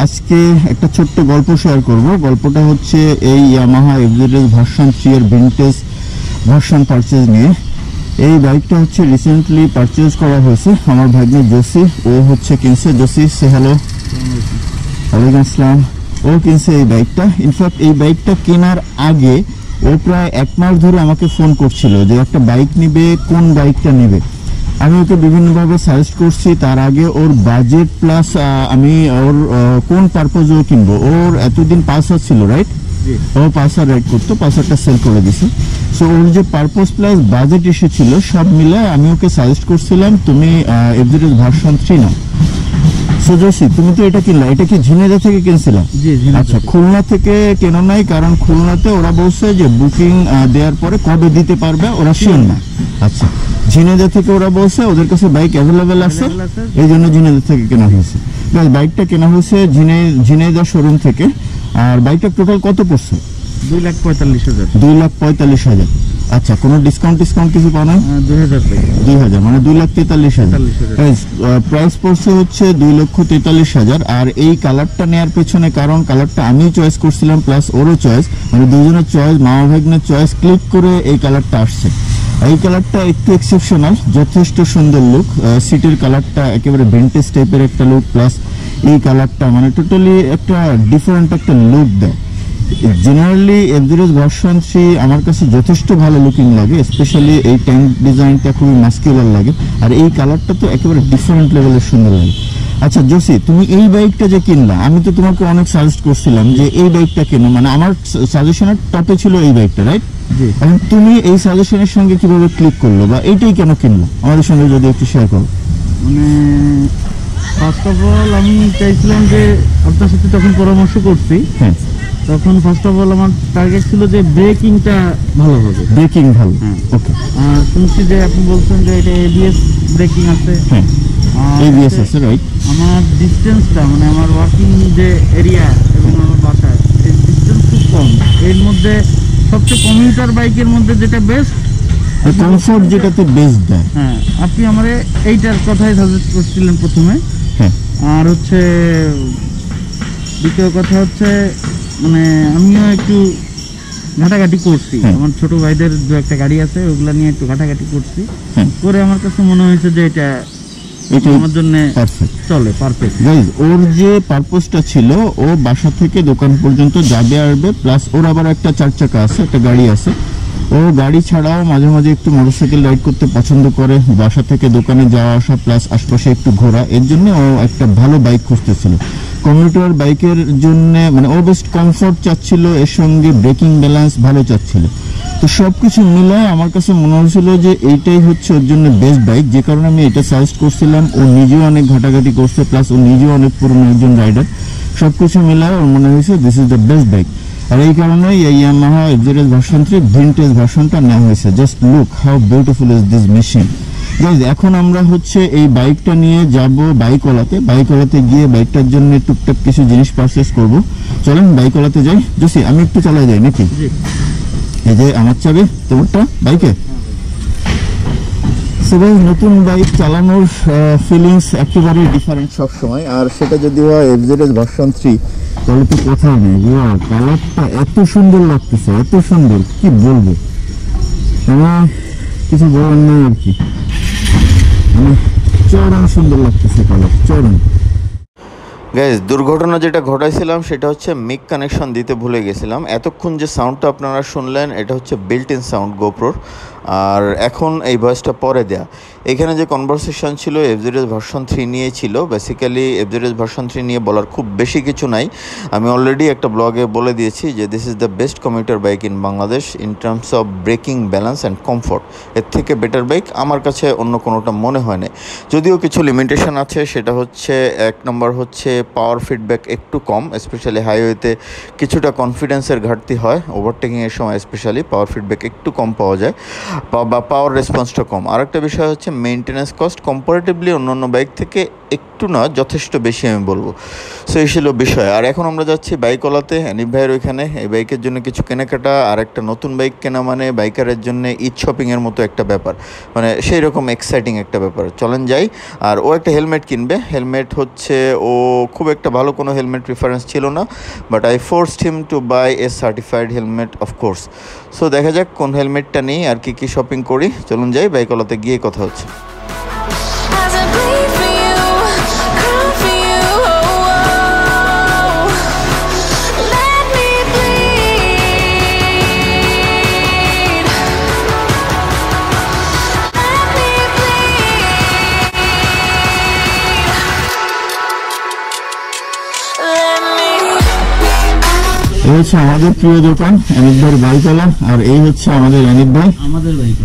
আজকে একটা ছোট্ট গল্প শেয়ার করব। গল্পটা হচ্ছে এই ইয়ামাহা এফজেডএস ভার্সন 3 এর ভিনটেজ ভার্সন পারচেজ নিয়ে। এই বাইকটা হচ্ছে রিসেন্টলি পারচেজ করা হয়েছে আমার ভাগ্নে জসি। ও হচ্ছে কিনছে, জসি সে হ্যালো। ওয়ালাইকুম আসসালাম। ও কিনছে এই বাইকটা। ইনফ্যাক্ট এই বাইকটা কেনার আগে ও প্রায় 1 মাস ধরে আমাকে ফোন করছিল যে একটা বাইক নিবে, কোন বাইকটা নেবে। আমি ওকে বিভিন্নভাবে সাজেস্ট করছি। তার আগে ওর বাজেট প্লাস আমি ওর কোন পারপোজে কিনবো। ওর এতদিন পালসার ছিল, রাইট? ও পালসার রাইড করতো, পালসারটা সেল করে দিছে। সো ওর যে পারপোজ প্লাস বাজেট ইস্যু ছিল সব মিলে আমি ওকে সাজেস্ট করছিলাম তুমি এফজেডএস ভার্সন 3 নাও। সো জসি, তুমি তো এটা কিনলা, এটা কি ঝিনাইদহ থেকে কিনছিলাম? আচ্ছা, খুলনা থেকে কেন নাই? কারণ খুলনাতে ওরা বলছে যে বুকিং দেওয়ার পরে কবে দিতে পারবে ওরা শিওর না। আচ্ছা, ঝিনাইদহ থেকে ওরা বলছে ওদের কাছে বাইক অ্যাভেলেবেল আছে, এই জন্য ঝিনাইদহ থেকে কেনা হয়েছে। বাইকটা কেনা হয়েছে ঝিনাইদহ শোরুম থেকে। আর বাইকটা টোটাল কত পড়ছে? 2,45,000। 2,45,000। আচ্ছা, কোনো ডিসকাউন্ট কিছু পাও না? 2,000 মানে 2,43,000। প্রাইস পড়ছে হচ্ছে 2,43,000। আর এই কালারটা নেওয়ার পেছনে কারণ কালারটা আমি চয়েস করছিলাম প্লাস ওরও চয়েস, মানে দুজনের চয়েস, মামা ভাগ্নের চয়েস ক্লিক করে এই কালারটা আসছে। এই কালারটা একটু এক্সেপশনাল, যথেষ্ট সুন্দর লুক। সিটের কালারটা একেবারে ভিনটেজ টাইপের একটা লুক, প্লাস এই কালারটা মানে টোটালি একটা ডিফারেন্ট একটা লুক দেয়। জেনারেলি এফজেডএস ভার্সন 3 আমার কাছে যথেষ্ট ভালো লুকিং লাগে, স্পেশালি এই ট্যাঙ্ক ডিজাইনটা খুবই মাস্কুলার লাগে। আর এই কালারটা তো একেবারে ডিফারেন্ট লেভেলের সুন্দর লাগে। আচ্ছা জসি, তুমি এই বাইকটা যে কিনলা, আমি তো তোমাকে অনেক সাজেস্ট করছিলাম যে এই বাইকটা কেনো, মানে আমার সাজেশনের টপে ছিল এই বাইকটা, রাইট? এখন তুমি এই সাজেশনের সঙ্গে কিভাবে ক্লিক করলো বা এইটাই কেন কিনলো আমাদের সঙ্গে যদি একটু শেয়ার করো। মানে ফার্স্ট অফ অল আমি চাইছিলাম যে আপনার সাথে তখন পরামর্শ করছি, হ্যাঁ, তখন ফার্স্ট অফ অল আমার টার্গেট ছিল যে ব্রেকিংটা ভালো হবে। ব্রেকিং ভালো, হ্যাঁ, ওকে। আর শুনছি যে আপনি বলছেন যে এটা এবিএস ব্রেকিং আছে, হ্যাঁ, এবিএস আছে, রাইট। আমার ডিস্টেন্সটা মানে আমার ওয়ার্কিং যে এরিয়া এবং আমার বাসায় এই ডিস্টেন্স খুব কম। এর মধ্যে সবচেয়ে কমিউটার বাইকের মধ্যে যেটা বেস্ট, কমফোর্ট যেটাতে বেস্ট দেয়, হ্যাঁ, আপনি আমার এইটার কথাই সাজেস্ট করছিলেন প্রথমে। হ্যাঁ, আর হচ্ছে দ্বিতীয় কথা হচ্ছে মানে আমিও একটু ঘাটাঘাটি করছি, আমার ছোট ভাইদের 2-1টা গাড়ি আছে, ওগুলা নিয়ে একটু ঘাটাঘাটি করছি, করে আমার কাছে মনে হয়েছে যে এটা আমার জন্য চলে পারফেক্ট। গাইজ, ওর যে পারপোজটা ছিল, ও বাসা থেকে দোকান পর্যন্ত যাবে আসবে, প্লাস ওর আবার একটা 4 চাকা আছে, একটা গাড়ি আছে। ও গাড়ি ছাড়াও মাঝে মাঝে একটু মোটরসাইকেল রাইড করতে পছন্দ করে, বাসা থেকে দোকানে যাওয়া আসা প্লাস আশপাশে একটু ঘোরা। এর জন্য ও একটা ভালো বাইক খুঁজতেছিল, কমিউটার বাইকের জন্য। মানে ও বেস্ট কমফোর্ট চাচ্ছিল, এর সঙ্গে ব্রেকিং ব্যালেন্স ভালো চাচ্ছিল। তো সবকিছু মিলায় আমার কাছে মনে হয়েছিল যে এইটাই হচ্ছে ওর জন্য বেস্ট বাইক, যে কারণে আমি এটা সাজেস্ট করছিলাম। ও নিজেও অনেক ঘাটাঘাটি করছে, প্লাস ও নিজেও অনেক পুরনো একজন রাইডার। সবকিছু মিলায় ওর মনে হয়েছে this is the best bike. আর এই কারণেই এই ইয়ামাহা এফজেডএস ভার্সন 3 ভিনটেজ ভার্সনটা নেওয়া হয়েছে। Just look how beautiful is this machine. Guys, এখন আমরা হচ্ছে এই বাইকটা নিয়ে যাব বাইকওয়ালাতে গিয়ে বাইকটার জন্য টুকটাক কিছু জিনিস পারচেস করব। চলেন বাইকওয়ালাতে যাই। জসি, আমি একটু চালাই যাই নাকি? এই যে আমার চাবি, তোমারটা বাইকে। নতুন বাইক চালানোর ফিলিংস একেবারে ডিফারেন্ট সব সময়। আর সেটা যদি হয় এফজেডএস ভার্সন 3, তাহলে তো কোথাও নেই। কালারটা এত সুন্দর লাগতেছে, এত সুন্দর, কি বলবো, আমার কিছু বলার নেই আর কি। মানে চরম সুন্দর লাগতেছে কালার, চরম। গাইজ, দুর্ঘটনা যেটা ঘটাইছিলাম সেটা হচ্ছে মিক কানেকশন দিতে ভুলে গেছিলাম। এতক্ষণ যে সাউন্ডটা আপনারা শুনলেন এটা হচ্ছে বিল্ট ইন সাউন্ড গোপ্রোর। আর এখন এই ভয়েসটা পরে দেয়া। এখানে যে কনভারসেশন ছিল এফজেডএস ভার্সন 3 নিয়ে ছিল। বেসিক্যালি এফজেডএস ভার্সন 3 নিয়ে বলার খুব বেশি কিছু নাই। আমি অলরেডি একটা ব্লগে বলে দিয়েছি যে this is the best commuter bike in Bangladesh in terms of breaking balance and comfort. এর থেকে বেটার বাইক আমার কাছে অন্য কোনোটা মনে হয় না। যদিও কিছু লিমিটেশন আছে, সেটা হচ্ছে 1 নম্বর হচ্ছে পাওয়ার ফিডব্যাক একটু কম, স্পেশালি হাইওয়েতে কিছুটা কনফিডেন্সের ঘাটতি হয়, ওভারটেকিংয়ের সময় স্পেশালি পাওয়ার ফিডব্যাক একটু কম পাওয়া যায়। বা পাওয়ার রেসপন্সটা কম। আরেকটা বিষয় হচ্ছে মেনটেন্যান্স কস্ট কম্পারেটিভলি অন্যান্য বাইক থেকে একটু না যথেষ্ট বেশি আমি বলবো। সো এই ছিল বিষয়। আর এখন আমরা যাচ্ছি বাইকওয়ালাতে, হানিফ ভাইয়ের ওইখানে। এই বাইকের জন্য কিছু কেনাকাটা, আর একটা নতুন বাইক কেনা মানে বাইকারের জন্য ঈদ শপিংয়ের মতো একটা ব্যাপার, মানে সেই রকম এক্সাইটিং একটা ব্যাপার। চলেন যাই। আর ও একটা হেলমেট কিনবে। হেলমেট হচ্ছে, ও খুব একটা ভালো কোনো হেলমেট প্রিফারেন্স ছিল না, but I forced him to buy a certified helmet of course. So দেখা যাক কোন হেলমেটটা নিই আর কি শপিং করি। চলুন যাই, বাইকওয়ালাতে গিয়ে কথা হচ্ছে। As I bleed for you, cry for you, let me bleed. Let me bleed. Let me. এই হচ্ছে আমাদের প্রিয় দোকান হানিফ ভাইয়ের বাইকওয়ালা, আর এই হচ্ছে আমাদের হানিফ ভাই, আমাদের বাইক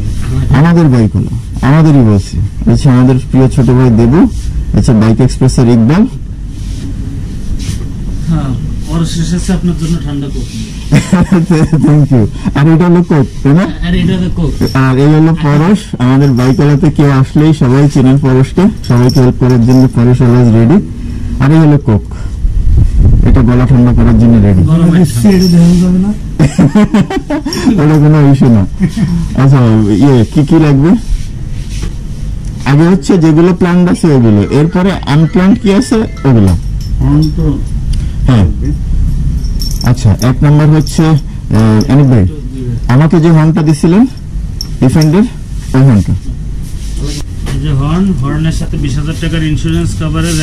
আমাদের বাইকওয়ালা, আমাদেরই বলছি। হচ্ছে আমাদের প্রিয় ছোট ভাই দেবু, আচ্ছা বাইক এক্সপ্রেসের ইকবাল। হ্যাঁ, ওর শেষে আপনার জন্য ঠান্ডা কোক। Thank you. আর এটা হলো কোক, তাই না? আর এটা তো কোক। আর এই হলো পরশ। আমাদের বাইকওয়ালাতে কেউ আসলেই সবাই চেনেন পরশকে, সবাইকে হেল্প করার জন্য পরশ অলওয়েজ রেডি। আর এই হলো কোক, এটা গলা ঠান্ডা করার জন্য রেডি। ওটা কোনো ইস্যু না। আচ্ছা কি লাগবে? আগে হচ্ছে যেগুলো প্ল্যান্ড আছে ওগুলো, এরপরে আনপ্ল্যান্ড কি আছে ওগুলো। হ্যাঁ আচ্ছা, 1 নম্বর হচ্ছে হানিফ ভাই আমাকে যে হর্নটা দিছিলেন ডিফেন্ডার, ওই হর্নটা। এই যে হর্নের সাথে 20,000 টাকার ইন্স্যুরেন্স কভারেজ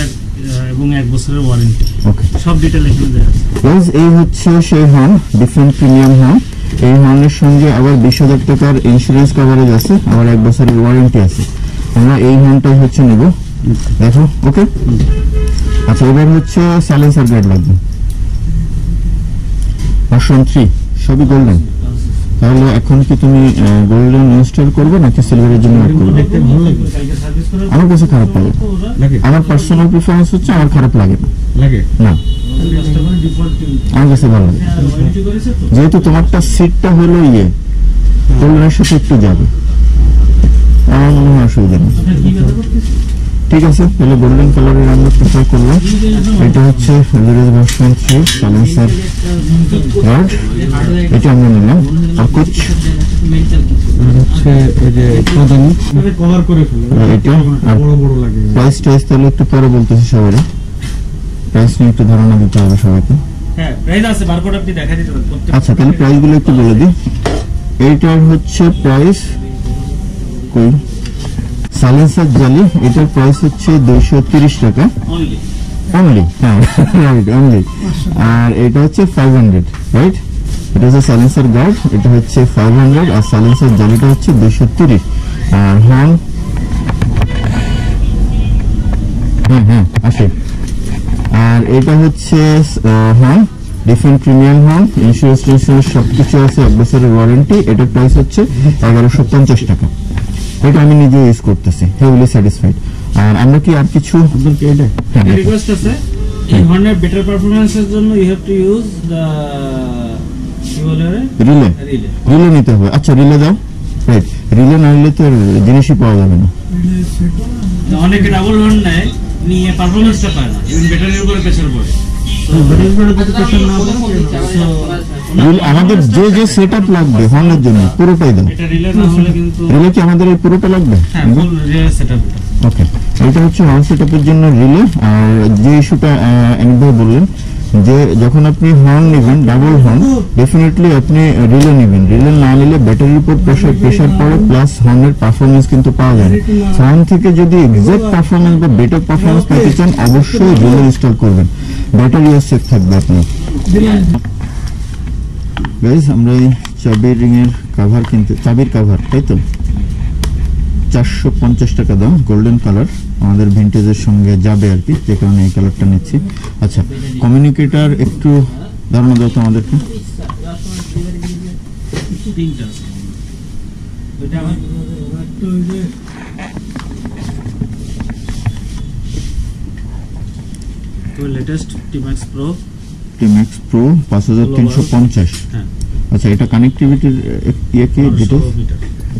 এবং 1 বছরের ওয়ারেন্টি, ওকে সব ডিটেইল এখানে দেওয়া আছে। গাইস এই হচ্ছে সেই হর্ন, ডিফারেন্ট প্রিমিয়াম হর্ন। এই হর্নের সঙ্গে আবার 20,000 টাকার ইন্স্যুরেন্স কভারেজ আছে, আবার 1 বছরের ওয়ারেন্টি আছে। আমরা এই হর্নটাই হচ্ছে নেব, দেখো। ওকে আচ্ছা, এবার হচ্ছে সাইলেন্সার গার্ড লাগবে, ভার্সন 3, সবই গোল্ডেন। তাহলে এখন কি তুমি গোল্ডেন ইনস্টল করবে নাকি সিলভারের জন্য ওয়েট করবে? দেখতে ভালো লাগবে, কালকে সার্ভিস করে আমার কাছে খারাপ লাগে না। আমার পার্সোনাল প্রিফারেন্স হচ্ছে আমার খারাপ লাগে না, না কাস্টমার ডিফল্ট আমার কাছে ভালো লাগে। ওয়ারেন্টি করেছে তো। যেহেতু তোমারটা সিটটা হলো গোল্ডেনের সাথে একটু যাবে, আমার মনে হয় অসুবিধা নেই। আপনার কি কথা করতেছে? ঠিক আছে, তাহলে গোল্ডেন কালারের আমরা প্রেফার করলাম। এটা হচ্ছে ভার্সন 3 সাইলেন্সার গার্ড, এটা আমরা নিলাম। আর কুচ হচ্ছে এই যে প্রদানি, কভার করে ফেলে, এটা আর বড় বড় লাগে। প্রাইস তাহলে একটু পরে বলতেছি সবাই, প্রাইস নিয়ে একটু ধারণা দিতে হবে সবাইকে। হ্যাঁ, প্রাইস আছে, বারকোড আপনি দেখাই দিতে পারেন। আচ্ছা, তাহলে প্রাইসগুলো একটু বলে দিই। এইটার হচ্ছে প্রাইস কই, সাইলেন্সার জালি, এটার প্রাইস হচ্ছে 230 টাকা অনলি। অনলি, হ্যাঁ রাইট, অনলি। আর এটা হচ্ছে 500, রাইট? এটা হচ্ছে সাইলেন্সার গার্ড, এটা হচ্ছে 500, আর সাইলেন্সার জালিটা হচ্ছে 230। আর হর্ন, হ্যাঁ আসে। আর এটা হচ্ছে horn, different premium horn, insurance সবকিছু আছে, 1 বছরের ওয়ারেন্টি। এটার প্রাইস হচ্ছে 1150 টাকা। এটা আমি নিজে ইউজ করতেছি, হেভিলি স্যাটিসফাইড। আর আমরা কি আর কিছু রিকোয়েস্ট আছে, এই হর্নের বেটার পারফরম্যান্সের জন্য you have to use the কি বলে রিলে নিতে হবে। আচ্ছা রিলে দাও, রাইট? রিলে না নিলে তো জিনিসই পাওয়া যাবে না। অনেকে ডাবল হর্ন নেয়, নিয়ে পারফরম্যান্সটা পায় না, ইভেন ব্যাটারির উপরে প্রেসার পড়ে। আমাদের যে সেটআপ লাগবে হর্নের জন্য পুরোটাই দাও। এটা রিলে না হলে কিন্তু রিলে কি আমাদের এই পুরোটা লাগবে? হ্যাঁ, ফুল রিলে সেটআপ। ওকে, এটা হচ্ছে হর্ন সেটআপের জন্য রিলে। আর যে ইস্যুটা এমনি বললেন যে যখন আপনি হর্ন নেবেন, ডাবল হর্ন, ডেফিনেটলি আপনি রিলে নেবেন। রিলে না নিলে ব্যাটারির উপর প্রেসার পড়ে, প্লাস হর্নের পারফরমেন্স কিন্তু পাওয়া যায় না। হর্ন থেকে যদি এক্সাক্ট পারফরমেন্স বা বেটার পারফরমেন্স পেতে চান, অবশ্যই রিলে ইনস্টল করবেন, ব্যাটারিও সেফ থাকবে আপনার। গাইস, আমরা এই চাবির রিংয়ের কাভার কিনতে, চাবির কাভার, তাই তো 450 টাকা দাম, গোল্ডেন কালার, আমাদের ভিন্টেজের সঙ্গে যাবে আর কি, যে কারণে এই কালারটা নিচ্ছি। আচ্ছা, কমিউনিকেটর একটু ধারণা দাও তো আমাদেরকে। Latest Timax pro, Timax pro 5350। হ্যাঁ। আচ্ছা, এটা কানেক্টিভিটির ইয়ে কি details?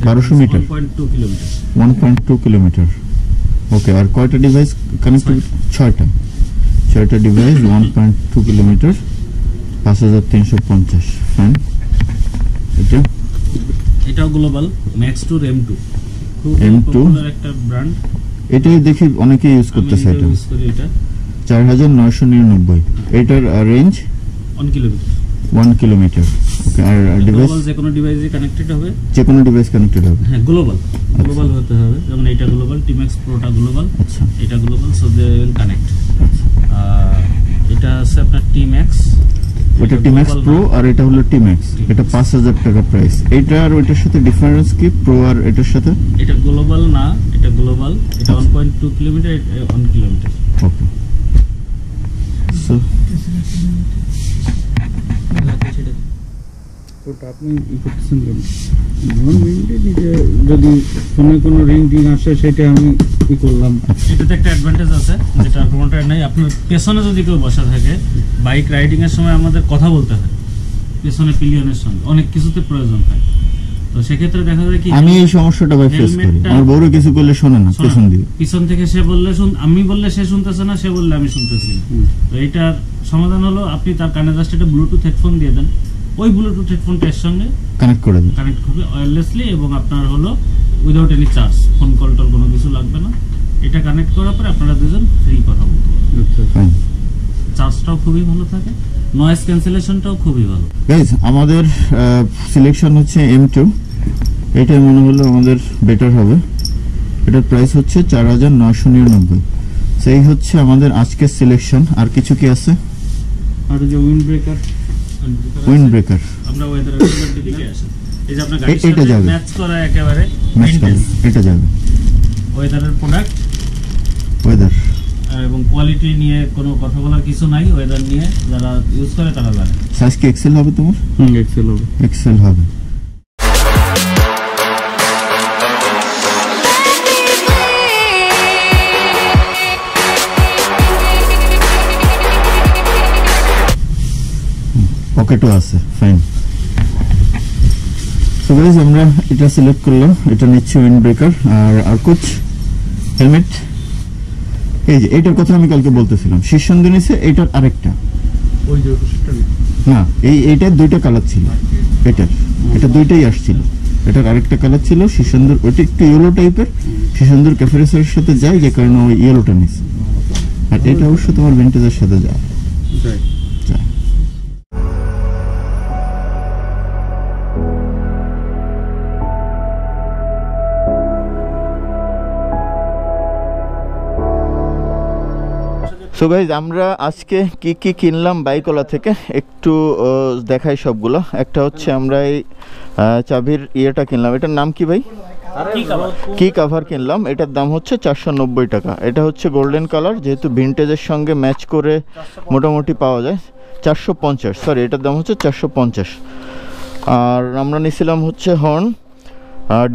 1200 metre, 1.2 kilometre. 1.2 kilometre. Okay, আর কয়টা ডিভাইস কানেক্টিভিটি? 6টা ডিভাইস, 1.2 কিলোমিটার, 5350। ফাইন। এটাও গ্লোবাল ম্যাক্সটুর M2, খুব M2 পপুলার একটা ব্র্যান্ড। এটাই দেখি অনেকেই ইউজ করতেছে। এটা ইউজ করি, এটা 4999। এটার রেঞ্জ 1 কিলোমিটার। 1 কিলোমিটার। ওকে, আর ডিভাইস গ্লোবাল যে কোনো ডিভাইসে কানেক্টেড হবে, যে কোনো ডিভাইস কানেক্টেড হবে। হ্যাঁ গ্লোবাল হতে হবে। যেমন এটা গ্লোবাল, টিম্যাক্স প্রোটা গ্লোবাল, আচ্ছা, এটা global, so they will connect. এটা আছে আপনার টিম্যাক্স, ওটা টিম্যাক্স প্রো আর এটা হলো টিম্যাক্স। এটা 5000 টাকা প্রাইস। এটা আর ওইটার সাথে ডিফারেন্স কি প্রো আর এটার সাথে? এটা গ্লোবাল না, এটা গ্লোবাল, এটা 1.2 কিলোমিটার, 1 কিলোমিটার। ওকে, সো ওটা আপনি ই করতেছেন কেন? আমার মেইনলি নিজে যদি ফোনে কোনো রিং আসে সেটা আমি ই করলাম। এটাতে একটা অ্যাডভান্টেজ আছে যেটা কোনোটার নাই। আপনার পেছনে যদি কেউ বসা থাকে, বাইক রাইডিং এর সময় আমাদের কথা বলতে হয় পেছনে পিলিয়নের সঙ্গে, অনেক কিছুতে প্রয়োজন হয়। তো সেক্ষেত্রে দেখা যায় কি, আমি এই সমস্যাটা ভাই ফেস করি। আমার বউরে কিছু করলে শোনে না পেছন দিয়ে। পিছন থেকে সে বললে আমি বললে সে শুনতেছে না, সে বললে আমি শুনতেছি না। তো এইটার সমাধান হলো আপনি তার কানে জাস্ট একটা ব্লুটুথ হেডফোন দিয়ে দেন, ওই ব্লুটুথ হেডফোনটা এর সঙ্গে কানেক্ট করে দেন, কানেক্ট হবে ওয়্যারলেসলি, এবং আপনার হলো without any charge, phone call toll কোনো কিছু লাগবে না। এটা কানেক্ট করার পরে আপনারা দুজন ফ্রি কথা বলতে পারবেন। ফাইন। চার্জটাও খুবই ভালো থাকে, নয়েজ ক্যান্সেলেশনটাও খুবই ভালো। গাইজ, আমাদের সিলেকশন হচ্ছে M2। এটাই মনে হলো আমাদের বেটার হবে। এটার প্রাইস হচ্ছে 4999। সেই হচ্ছে আমাদের আজকের সিলেকশন। আর কিছু কি আছে? আর যে উইন্ড ব্রেকার, উইন্ড ব্রেকার, আমরা ওয়েদারের দিকে আসি। এই যে আপনার গাড়ির এটা সাথে যাবে। ম্যাচ করা একেবারে ম্যাচ করে এটা যাবে। ওয়েদারের প্রোডাক্ট ওয়েদার এবং কোয়ালিটি নিয়ে কোনো কথা বলার কিছু নাই। ওয়েদার নিয়ে যারা ইউজ করে তারা জানে। সাইজ কি এক্সেল হবে তোমার? এক্সেল হবে। এক্সেল হবে। পকেটও আছে। ফাইন। সো গাইস, আমরা এটা সিলেক্ট করলাম। এটা নিচ্ছে উইন্ড ব্রেকার। আর কুছ হেলমেট। এই যে এটার কথা আমি কালকে বলতেছিলাম, শীর্ষেন্দু নিছে। এটার আরেকটা ওই যে ওটা না, এইটার দুইটা কালার ছিল। এটা দুইটাই আসছিল। এটার আরেকটা কালার ছিল শীর্ষেন্দুর, ওইটা একটু ইয়েলো টাইপের। শীর্ষেন্দুর ক্যাফেরেসের সাথে যায়, যে কারণে ওই ইয়েলোটা নিছে। আর এটা অবশ্য তোমার ভিন্টেজের সাথে যায়। সো গাইজ, আমরা আজকে কি কি কিনলাম বাইকওয়ালা থেকে একটু দেখাই সবগুলো। একটা হচ্ছে আমরা এই চাবির ইয়েটা কিনলাম। এটার নাম কি ভাই? কি কাভার কিনলাম। এটার দাম হচ্ছে 490 টাকা। এটা হচ্ছে গোল্ডেন কালার, যেহেতু ভিন্টেজের সঙ্গে ম্যাচ করে মোটামুটি পাওয়া যায়। 450, সরি, এটার দাম হচ্ছে 450। আর আমরা নিয়েছিলাম হচ্ছে হর্ন,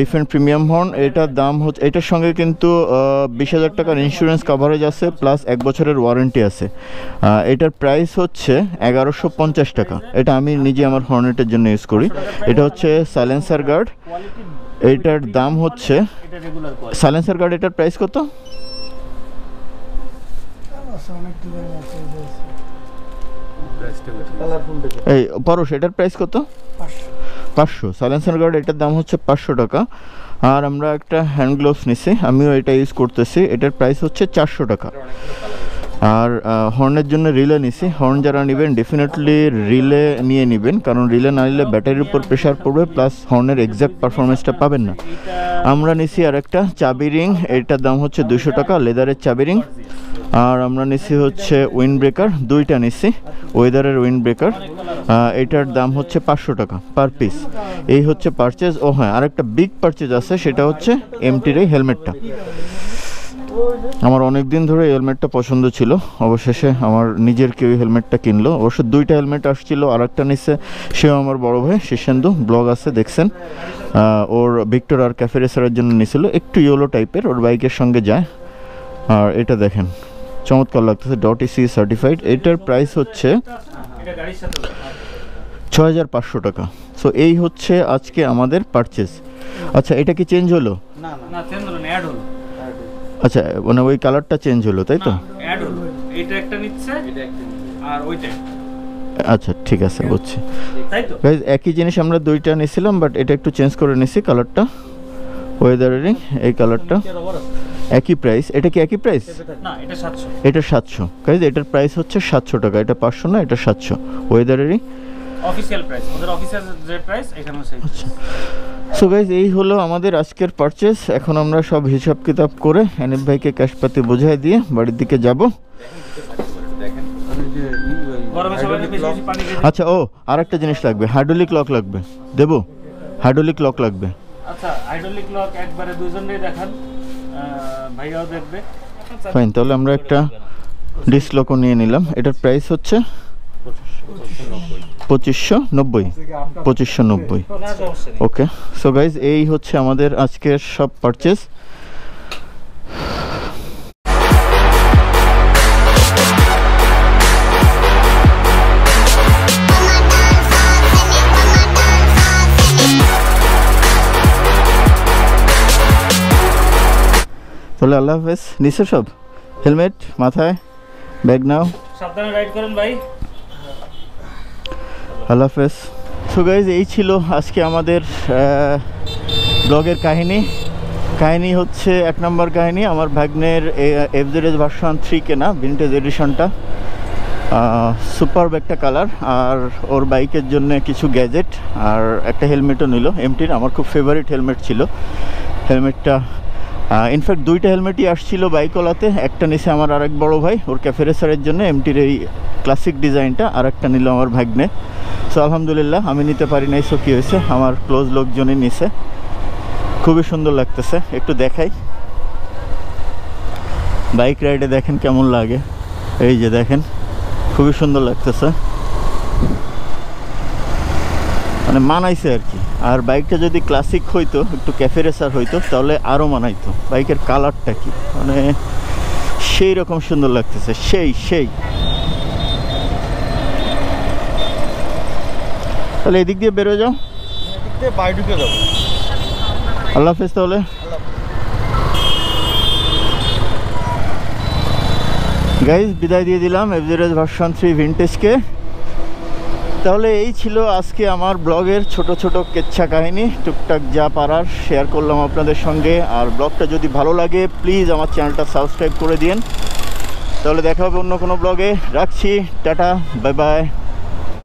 ডিফেন্ট প্রিমিয়াম হর্ন। এটার দাম হচ্ছে, এটার সঙ্গে কিন্তু 20,000 টাকার ইন্স্যুরেন্স কাভারেজ আছে, প্লাস 1 বছরের ওয়ারেন্টি আছে। এটার প্রাইস হচ্ছে 1150 টাকা। এটা আমি নিজে আমার হর্নেটের জন্য ইউজ করি। এটা হচ্ছে সাইলেন্সার গার্ড। এটার দাম হচ্ছে সাইলেন্সার গার্ড। এটার প্রাইস কত? এই পরশ, এটার প্রাইস কত? 500। সাইলেন্সার গার্ড, এটার দাম হচ্ছে 500 টাকা। আর আমরা একটা হ্যান্ড গ্লোভস নিছি, আমিও এটা ইউজ করতেছি। এটার প্রাইস হচ্ছে 400 টাকা। আর হর্নের জন্য রিলে নিছি। হর্ন যারা নেবেন ডেফিনেটলি রিলে নিয়ে নেবেন, কারণ রিলে না নিলে ব্যাটারির উপর প্রেশার পড়বে, প্লাস হর্নের এক্সাক্ট পারফরমেন্সটা পাবেন না। আমরা নিছি আর একটা চাবি রিং। এটার দাম হচ্ছে 200 টাকা, লেদারের চাবি রিং। আর আমরা নিছি হচ্ছে উইন্ড ব্রেকার, দুইটা নিছি, ওয়েদারের উইন্ড ব্রেকার। এটার দাম হচ্ছে 500 টাকা পার পিস। এই হচ্ছে পারচেজ। ও হ্যাঁ, আরেকটা বিগ পারচেজ আছে, সেটা হচ্ছে MTর এই হেলমেটটা। আমার অনেক দিন ধরে হেলমেটটা পছন্দ ছিল, অবশেষে আমার নিজের কেউ হেলমেটটা কিনলো। অবশ্য দুইটা হেলমেট আসছিল, আর একটা নিচ্ছে সেও আমার বড় ভাই শীর্ষেন্দু, ব্লগ আছে দেখছেন। ওর ভিক্টর আর ক্যাফে রেসারের জন্য নিয়েছিল, একটু ইয়েলো টাইপের, ওর বাইকের সঙ্গে যায়। আর এটা দেখেন, চমৎকার লাগতেছে, .EC সার্টিফাইড। এটার প্রাইস হচ্ছে 6500 টাকা। সো এই হচ্ছে আজকে আমাদের পারচেজ। আচ্ছা, এটা কি চেঞ্জ হলো? না না না চেঞ্জ হলো না, অ্যাড হলো। আচ্ছা, মানে ওই কালারটা চেঞ্জ হলো তাই তো? অ্যাড হলো, এইটা একটা নিচ্ছে আর ওইটা, আচ্ছা ঠিক আছে, বুঝছি। তাই তো? গাইজ একই জিনিস আমরা দুইটা নিয়েছিলাম, বাট এটা একটু চেঞ্জ করে নিছি কালারটা, ওয়েদারেরই এই কালারটা একই প্রাইস। এটা কি একই প্রাইস? না এটা 700। এটা 700 গাইজ, এটার প্রাইস হচ্ছে 700 টাকা, এটা 500 না, এটা 700 ওয়েদারেরই অফিশিয়াল প্রাইস, ওদের অফিসিয়াল যে প্রাইস এখানেও সেই। সো গাইজ এই হলো আমাদের আজকের পারচেস। এখন আমরা সব হিসাব কিতাব করে হানিফ ভাইকে ক্যাশপাতি বোঝাই দিয়ে বাড়ির দিকে যাব। গরমে সবাই বেশি বেশি পানি খেয়ে। আচ্ছা, ও আর একটা জিনিস লাগবে, হাইড্রোলিক লক লাগবে, দেবো? হাইড্রোলিক লক লাগবে। আচ্ছা হাইড্রোলিক লক একবারে দুইজনেই দেখান, ভাইয়াও দেখবে। ফাইন, তাহলে আমরা একটা ডিস লকও নিয়ে নিলাম। এটার প্রাইস হচ্ছে 2590। 2590। না সমস্যা নেই। ওকে, সো গাইজ এই হচ্ছে আমাদের আজকের সব পারচেস। তাহলে আল্লাহ হাফেজ। নিচে সব হেলমেট মাথায়, ব্যাগ নাও, সাবধানে রাইড করেন ভাই। আল্লাহ হাফেজ। সো গাইজ এই ছিল আজকে আমাদের ব্লগের কাহিনী হচ্ছে 1 নম্বর কাহিনী আমার ভাগ্নের এফজেডএস ভার্সন 3 কেনা ভিনটেজ এডিশনটা, সুপারব একটা কালার, আর ওর বাইকের জন্য কিছু গ্যাজেট আর একটা হেলমেটও নিল এমটির। আমার খুব ফেভারিট হেলমেট ছিল হেলমেটটা। ইনফ্যাক্ট 2টা হেলমেটই আসছিল বাইকওয়ালাতে, একটা নিছে আমার আরেক বড় ভাই ওর ক্যাফে রেসারের জন্য এমটির এই ক্লাসিক ডিজাইনটা, আর একটা নিল আমার ভাগ্নে। সো আলহামদুলিল্লাহ আমি নিতে পারি নাই, সো কী হয়েছে, আমার ক্লোজ লোকজনই নিছে। খুবই সুন্দর লাগতেছে, একটু দেখাই বাইক রাইডে, দেখেন কেমন লাগে। এই যে দেখেন, খুবই সুন্দর লাগতেছে, মানে মানাইছে আর কি। আর বাইকটা যদি ক্লাসিক হইতো, একটু ক্যাফে রেসার হইতো, তাহলে আরও মানাইতো। বাইকের কালারটা কি মানে সেই রকম সুন্দর লাগতেছে, সেই। তাহলে এদিক দিয়ে বেরো যাও, আল্লাহ হাফেজ। তাহলে গাইজ বিদায় দিয়ে দিলাম এফজেডএস ভার্সন 3 ভিনটেজকে। তাহলে এই ছিল আজকে আমার ব্লগের ছোট ছোট কেচ্ছা কাহিনী, টুকটাক যা পারার শেয়ার করলাম আপনাদের সঙ্গে। আর ব্লগটা যদি ভালো লাগে প্লিজ আমার চ্যানেলটা সাবস্ক্রাইব করে দিন। তাহলে দেখা হবে অন্য কোনো ব্লগে। রাখছি, টাটা, বাই বাই।